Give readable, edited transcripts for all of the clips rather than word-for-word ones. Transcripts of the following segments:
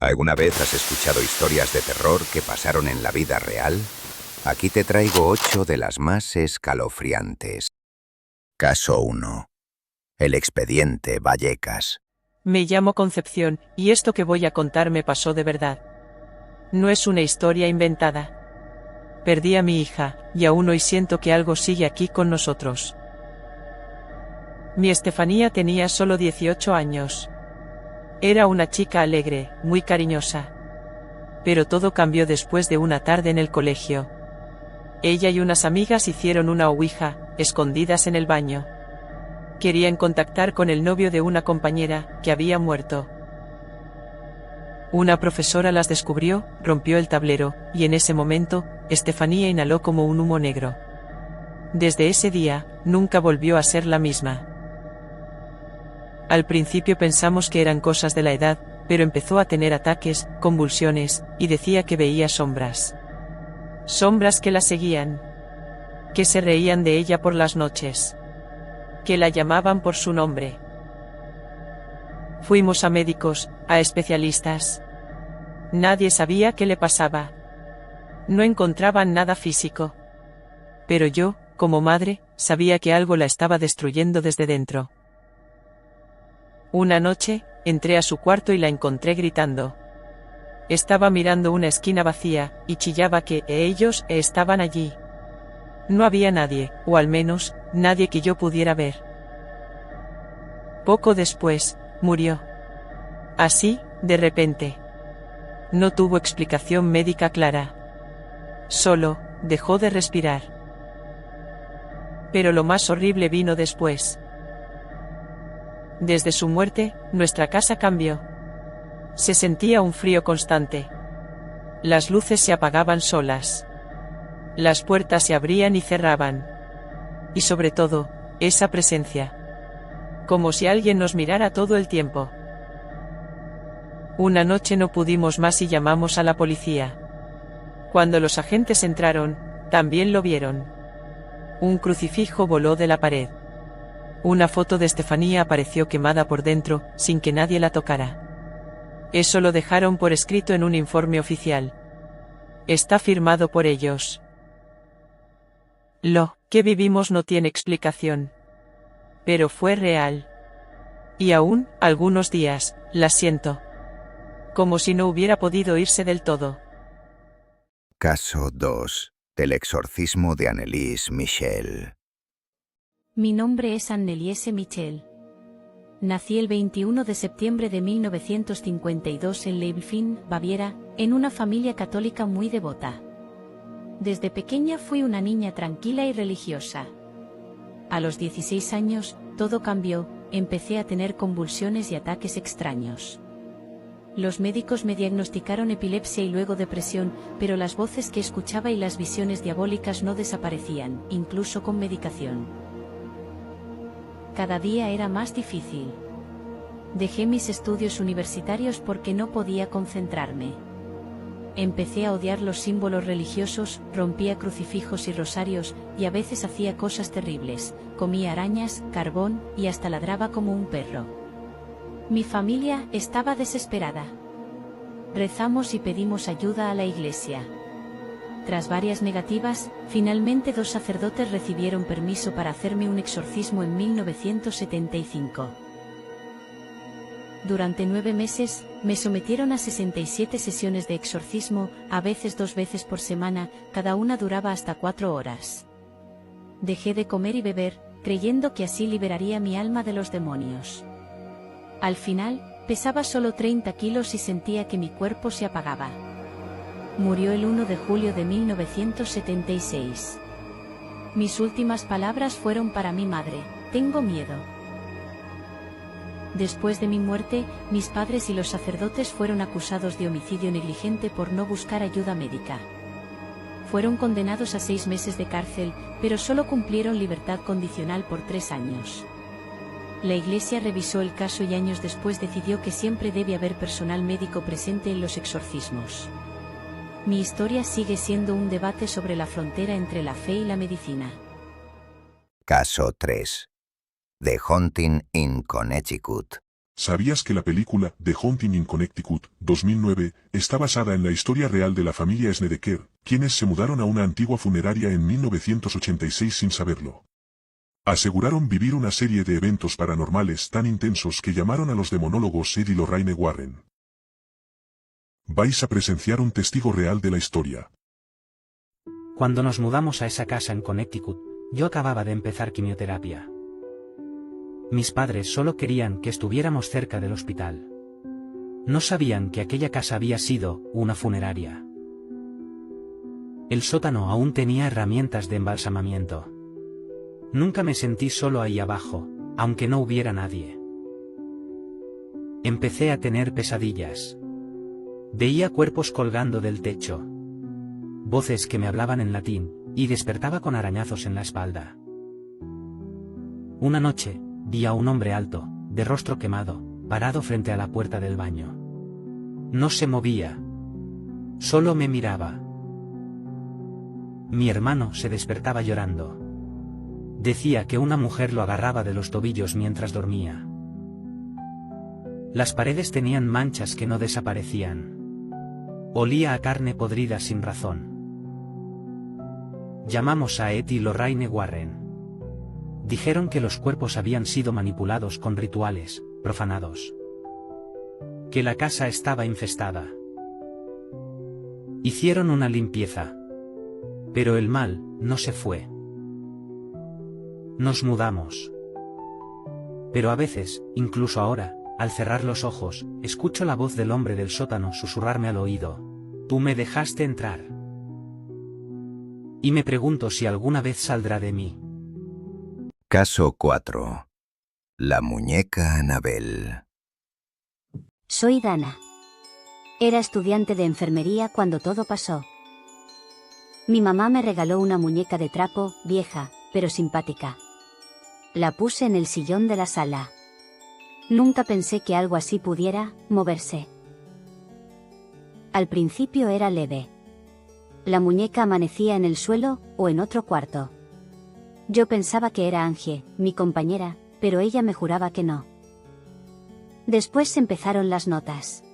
¿Alguna vez has escuchado historias de terror que pasaron en la vida real? Aquí te traigo 8 de las más escalofriantes. Caso 1. El expediente Vallecas. Me llamo Concepción, y esto que voy a contar me pasó de verdad. No es una historia inventada. Perdí a mi hija, y aún hoy siento que algo sigue aquí con nosotros. Mi Estefanía tenía solo 18 años. Era una chica alegre, muy cariñosa. Pero todo cambió después de una tarde en el colegio. Ella y unas amigas hicieron una ouija, escondidas en el baño. Querían contactar con el novio de una compañera, que había muerto. Una profesora las descubrió, rompió el tablero, y en ese momento, Estefanía inhaló como un humo negro. Desde ese día, nunca volvió a ser la misma. Al principio pensamos que eran cosas de la edad, pero empezó a tener ataques, convulsiones, y decía que veía sombras. Sombras que la seguían. Que se reían de ella por las noches. Que la llamaban por su nombre. Fuimos a médicos, a especialistas. Nadie sabía qué le pasaba. No encontraban nada físico. Pero yo, como madre, sabía que algo la estaba destruyendo desde dentro. Una noche, entré a su cuarto y la encontré gritando. Estaba mirando una esquina vacía, y chillaba que ellos estaban allí. No había nadie, o al menos, nadie que yo pudiera ver. Poco después, murió. Así, de repente. No tuvo explicación médica clara. Solo, dejó de respirar. Pero lo más horrible vino después. Desde su muerte, nuestra casa cambió. Se sentía un frío constante. Las luces se apagaban solas. Las puertas se abrían y cerraban. Y sobre todo, esa presencia. Como si alguien nos mirara todo el tiempo. Una noche no pudimos más y llamamos a la policía. Cuando los agentes entraron, también lo vieron. Un crucifijo voló de la pared. Una foto de Estefanía apareció quemada por dentro, sin que nadie la tocara. Eso lo dejaron por escrito en un informe oficial. Está firmado por ellos. Lo que vivimos no tiene explicación. Pero fue real. Y aún, algunos días, la siento. Como si no hubiera podido irse del todo. Caso 2. Del exorcismo de Anneliese Michel. Mi nombre es Anneliese Michel. Nací el 21 de septiembre de 1952 en Leibfin, Baviera, en una familia católica muy devota. Desde pequeña fui una niña tranquila y religiosa. A los 16 años, todo cambió, empecé a tener convulsiones y ataques extraños. Los médicos me diagnosticaron epilepsia y luego depresión, pero las voces que escuchaba y las visiones diabólicas no desaparecían, incluso con medicación. Cada día era más difícil. Dejé mis estudios universitarios porque no podía concentrarme. Empecé a odiar los símbolos religiosos, rompía crucifijos y rosarios, y a veces hacía cosas terribles, comía arañas, carbón, y hasta ladraba como un perro. Mi familia estaba desesperada. Rezamos y pedimos ayuda a la iglesia. Tras varias negativas, finalmente 2 sacerdotes recibieron permiso para hacerme un exorcismo en 1975. Durante 9 meses, me sometieron a 67 sesiones de exorcismo, a veces 2 veces por semana, cada una duraba hasta 4 horas. Dejé de comer y beber, creyendo que así liberaría mi alma de los demonios. Al final, pesaba solo 30 kilos y sentía que mi cuerpo se apagaba. Murió el 1 de julio de 1976. Mis últimas palabras fueron para mi madre: tengo miedo. Después de mi muerte, mis padres y los sacerdotes fueron acusados de homicidio negligente por no buscar ayuda médica. Fueron condenados a 6 meses de cárcel, pero solo cumplieron libertad condicional por 3 años. La Iglesia revisó el caso y años después decidió que siempre debe haber personal médico presente en los exorcismos. Mi historia sigue siendo un debate sobre la frontera entre la fe y la medicina. Caso 3. The Haunting in Connecticut. ¿Sabías que la película The Haunting in Connecticut, 2009, está basada en la historia real de la familia Snedeker, quienes se mudaron a una antigua funeraria en 1986 sin saberlo? Aseguraron vivir una serie de eventos paranormales tan intensos que llamaron a los demonólogos Ed y Lorraine Warren. Vais a presenciar un testigo real de la historia. Cuando nos mudamos a esa casa en Connecticut, yo acababa de empezar quimioterapia. Mis padres solo querían que estuviéramos cerca del hospital. No sabían que aquella casa había sido una funeraria. El sótano aún tenía herramientas de embalsamamiento. Nunca me sentí solo ahí abajo, aunque no hubiera nadie. Empecé a tener pesadillas. Veía cuerpos colgando del techo. Voces que me hablaban en latín, y despertaba con arañazos en la espalda. Una noche, vi a un hombre alto, de rostro quemado, parado frente a la puerta del baño. No se movía. Solo me miraba. Mi hermano se despertaba llorando. Decía que una mujer lo agarraba de los tobillos mientras dormía. Las paredes tenían manchas que no desaparecían. Olía a carne podrida sin razón. Llamamos a Ed y Lorraine Warren. Dijeron que los cuerpos habían sido manipulados con rituales, profanados. Que la casa estaba infestada. Hicieron una limpieza. Pero el mal no se fue. Nos mudamos. Pero a veces, incluso ahora, al cerrar los ojos, escucho la voz del hombre del sótano susurrarme al oído: «Tú me dejaste entrar». Y me pregunto si alguna vez saldrá de mí. Caso 4. La muñeca Annabel. Soy Dana. Era estudiante de enfermería cuando todo pasó. Mi mamá me regaló una muñeca de trapo, vieja, pero simpática. La puse en el sillón de la sala. Nunca pensé que algo así pudiera moverse. Al principio era leve. La muñeca amanecía en el suelo o en otro cuarto. Yo pensaba que era Angie, mi compañera, pero ella me juraba que no. Después empezaron las notas.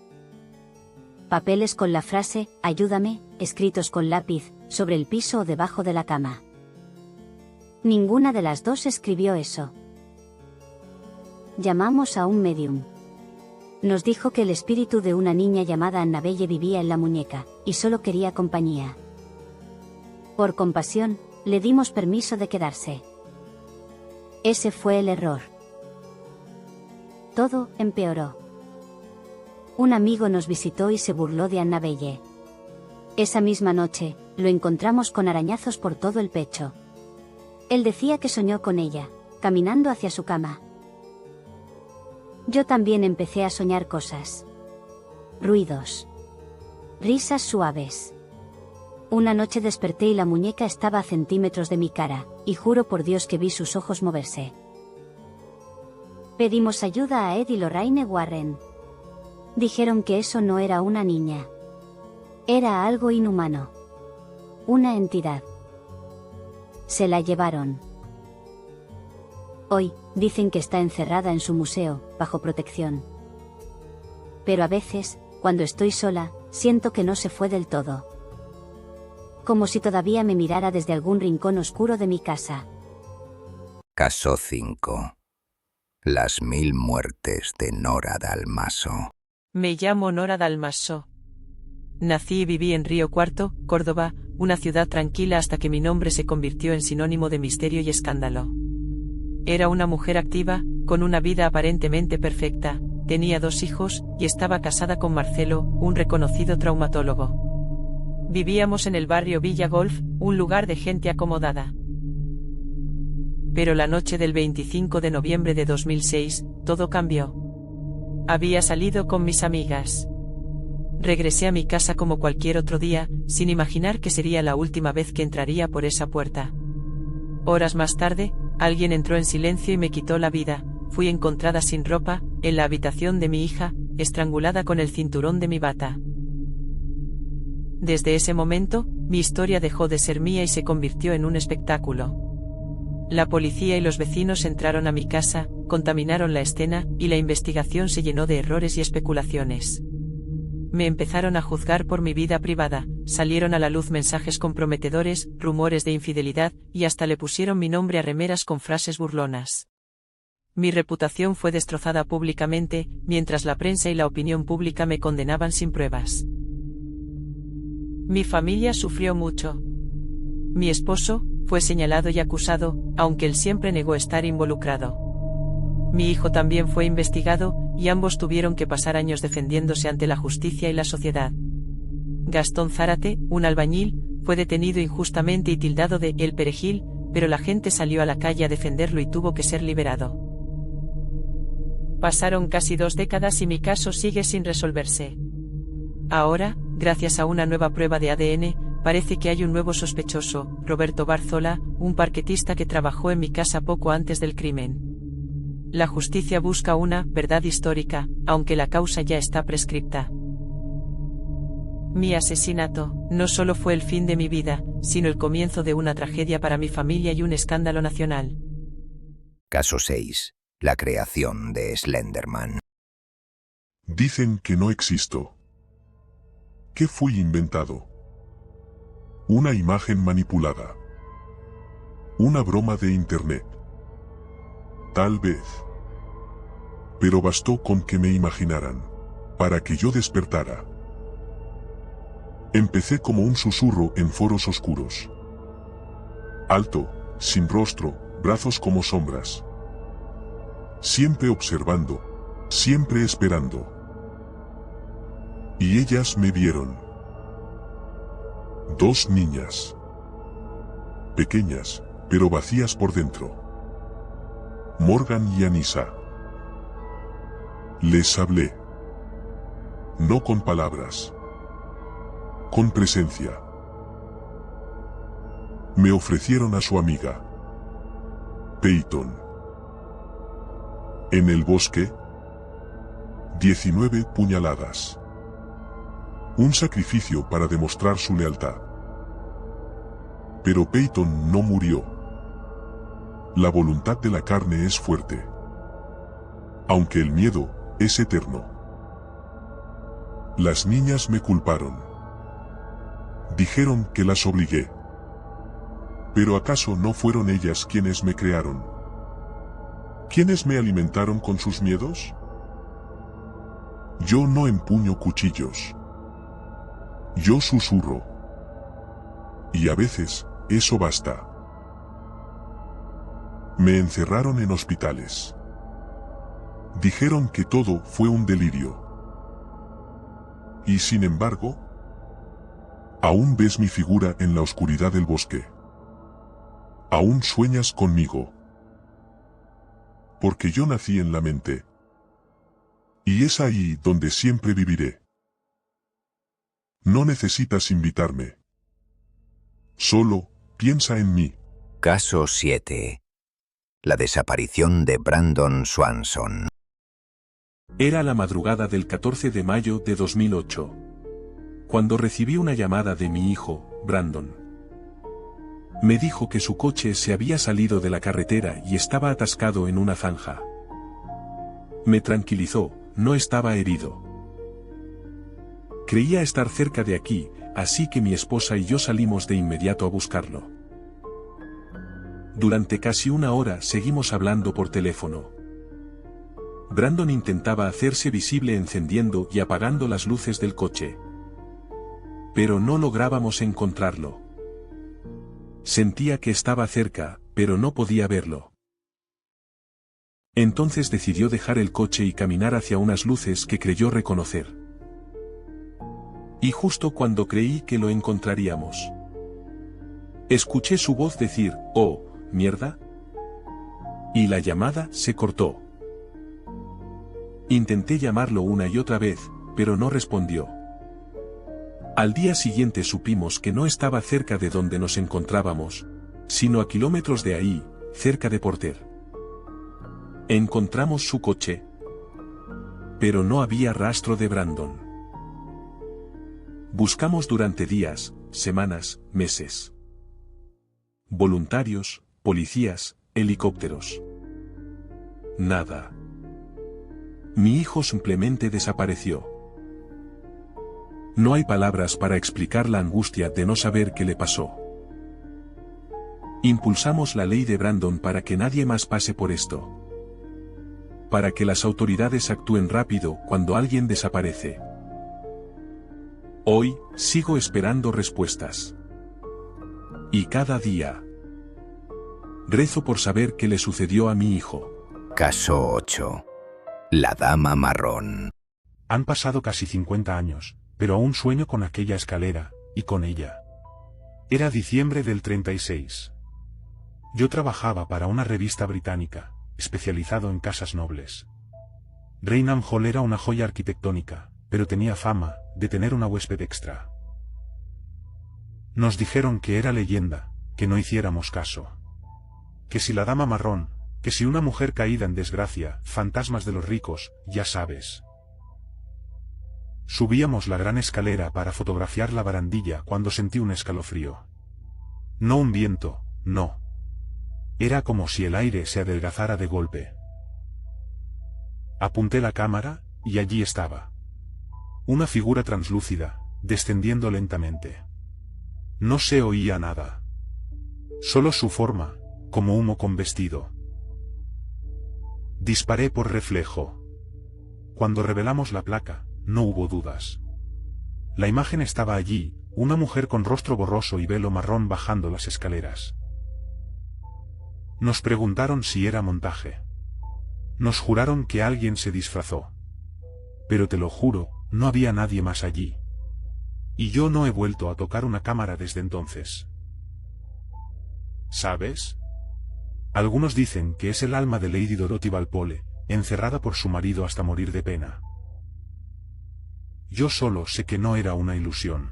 Papeles con la frase «Ayúdame», escritos con lápiz, sobre el piso o debajo de la cama. Ninguna de las dos escribió eso. Llamamos a un medium. Nos dijo que el espíritu de una niña llamada Annabelle vivía en la muñeca, y solo quería compañía. Por compasión, le dimos permiso de quedarse. Ese fue el error. Todo empeoró. Un amigo nos visitó y se burló de Annabelle. Esa misma noche, lo encontramos con arañazos por todo el pecho. Él decía que soñó con ella, caminando hacia su cama. Yo también empecé a soñar cosas. Ruidos. Risas suaves. Una noche desperté y la muñeca estaba a centímetros de mi cara, y juro por Dios que vi sus ojos moverse. Pedimos ayuda a Ed y Lorraine Warren. Dijeron que eso no era una niña. Era algo inhumano. Una entidad. Se la llevaron. Hoy, dicen que está encerrada en su museo, bajo protección. Pero a veces, cuando estoy sola, siento que no se fue del todo. Como si todavía me mirara desde algún rincón oscuro de mi casa. Caso 5. Las 1000 muertes de Nora Dalmaso. Me llamo Nora Dalmaso. Nací y viví en Río Cuarto, Córdoba, una ciudad tranquila hasta que mi nombre se convirtió en sinónimo de misterio y escándalo. Era una mujer activa, con una vida aparentemente perfecta, tenía 2 hijos, y estaba casada con Marcelo, un reconocido traumatólogo. Vivíamos en el barrio Villa Golf, un lugar de gente acomodada. Pero la noche del 25 de noviembre de 2006, todo cambió. Había salido con mis amigas. Regresé a mi casa como cualquier otro día, sin imaginar que sería la última vez que entraría por esa puerta. Horas más tarde, alguien entró en silencio y me quitó la vida. Fui encontrada sin ropa, en la habitación de mi hija, estrangulada con el cinturón de mi bata. Desde ese momento, mi historia dejó de ser mía y se convirtió en un espectáculo. La policía y los vecinos entraron a mi casa, contaminaron la escena, y la investigación se llenó de errores y especulaciones. Me empezaron a juzgar por mi vida privada, salieron a la luz mensajes comprometedores, rumores de infidelidad, y hasta le pusieron mi nombre a remeras con frases burlonas. Mi reputación fue destrozada públicamente, mientras la prensa y la opinión pública me condenaban sin pruebas. Mi familia sufrió mucho. Mi esposo fue señalado y acusado, aunque él siempre negó estar involucrado. Mi hijo también fue investigado, y ambos tuvieron que pasar años defendiéndose ante la justicia y la sociedad. Gastón Zárate, un albañil, fue detenido injustamente y tildado de El Perejil, pero la gente salió a la calle a defenderlo y tuvo que ser liberado. Pasaron casi 2 décadas y mi caso sigue sin resolverse. Ahora, gracias a una nueva prueba de ADN, parece que hay un nuevo sospechoso, Roberto Barzola, un parquetista que trabajó en mi casa poco antes del crimen. La justicia busca una verdad histórica, aunque la causa ya está prescripta. Mi asesinato no solo fue el fin de mi vida, sino el comienzo de una tragedia para mi familia y un escándalo nacional. Caso 6. La creación de Slenderman. Dicen que no existo. ¿Qué fui inventado? Una imagen manipulada. Una broma de internet. Tal vez. Pero bastó con que me imaginaran, para que yo despertara. Empecé como un susurro en foros oscuros. Alto, sin rostro, brazos como sombras. Siempre observando, siempre esperando. Y ellas me vieron. 2 niñas. Pequeñas, pero vacías por dentro. Morgan y Anissa. Les hablé. No con palabras. Con presencia. Me ofrecieron a su amiga. Peyton. En el bosque. 19 puñaladas. Un sacrificio para demostrar su lealtad. Pero Peyton no murió. La voluntad de la carne es fuerte. Aunque el miedo es eterno. Las niñas me culparon. Dijeron que las obligué. ¿Pero acaso no fueron ellas quienes me crearon? ¿Quiénes me alimentaron con sus miedos? Yo no empuño cuchillos. Yo susurro. Y a veces, eso basta. Me encerraron en hospitales. Dijeron que todo fue un delirio. Y sin embargo, aún ves mi figura en la oscuridad del bosque. Aún sueñas conmigo. Porque yo nací en la mente. Y es ahí donde siempre viviré. No necesitas invitarme. Solo, piensa en mí. Caso 7. La desaparición de Brandon Swanson. Era la madrugada del 14 de mayo de 2008. Cuando recibí una llamada de mi hijo, Brandon. Me dijo que su coche se había salido de la carretera y estaba atascado en una zanja. Me tranquilizó, no estaba herido. Creía estar cerca de aquí, así que mi esposa y yo salimos de inmediato a buscarlo. Durante casi 1 hora seguimos hablando por teléfono. Brandon intentaba hacerse visible encendiendo y apagando las luces del coche. Pero no lográbamos encontrarlo. Sentía que estaba cerca, pero no podía verlo. Entonces decidió dejar el coche y caminar hacia unas luces que creyó reconocer. Y justo cuando creí que lo encontraríamos, escuché su voz decir, «Oh, mierda». Y la llamada se cortó. Intenté llamarlo una y otra vez, pero no respondió. Al día siguiente supimos que no estaba cerca de donde nos encontrábamos, sino a kilómetros de ahí, cerca de Porter. Encontramos su coche, pero no había rastro de Brandon. Buscamos durante días, semanas, meses. Voluntarios, policías, helicópteros. Nada. Mi hijo simplemente desapareció. No hay palabras para explicar la angustia de no saber qué le pasó. Impulsamos la ley de Brandon para que nadie más pase por esto. Para que las autoridades actúen rápido cuando alguien desaparece. Hoy, sigo esperando respuestas. Y cada día, rezo por saber qué le sucedió a mi hijo. Caso 8. La dama marrón. Han pasado casi 50 años, pero aún sueño con aquella escalera, y con ella. Era diciembre del 36. Yo trabajaba para una revista británica, especializado en casas nobles. Raynham Hall era una joya arquitectónica, pero tenía fama de tener una huésped extra. Nos dijeron que era leyenda, que no hiciéramos caso. Que si la dama marrón, que si una mujer caída en desgracia, fantasmas de los ricos, ya sabes. Subíamos la gran escalera para fotografiar la barandilla cuando sentí un escalofrío. No un viento, no. Era como si el aire se adelgazara de golpe. Apunté la cámara, y allí estaba. Una figura translúcida, descendiendo lentamente. No se oía nada. Solo su forma, como humo con vestido. Disparé por reflejo. Cuando revelamos la placa, no hubo dudas. La imagen estaba allí, una mujer con rostro borroso y velo marrón bajando las escaleras. Nos preguntaron si era montaje. Nos juraron que alguien se disfrazó. Pero te lo juro, no había nadie más allí. Y yo no he vuelto a tocar una cámara desde entonces. ¿Sabes? Algunos dicen que es el alma de Lady Dorothy Walpole, encerrada por su marido hasta morir de pena. Yo solo sé que no era una ilusión.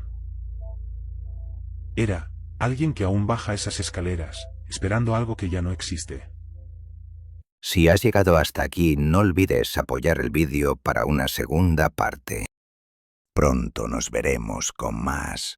Era alguien que aún baja esas escaleras, esperando algo que ya no existe. Si has llegado hasta aquí, no olvides apoyar el vídeo para una segunda parte. Pronto nos veremos con más.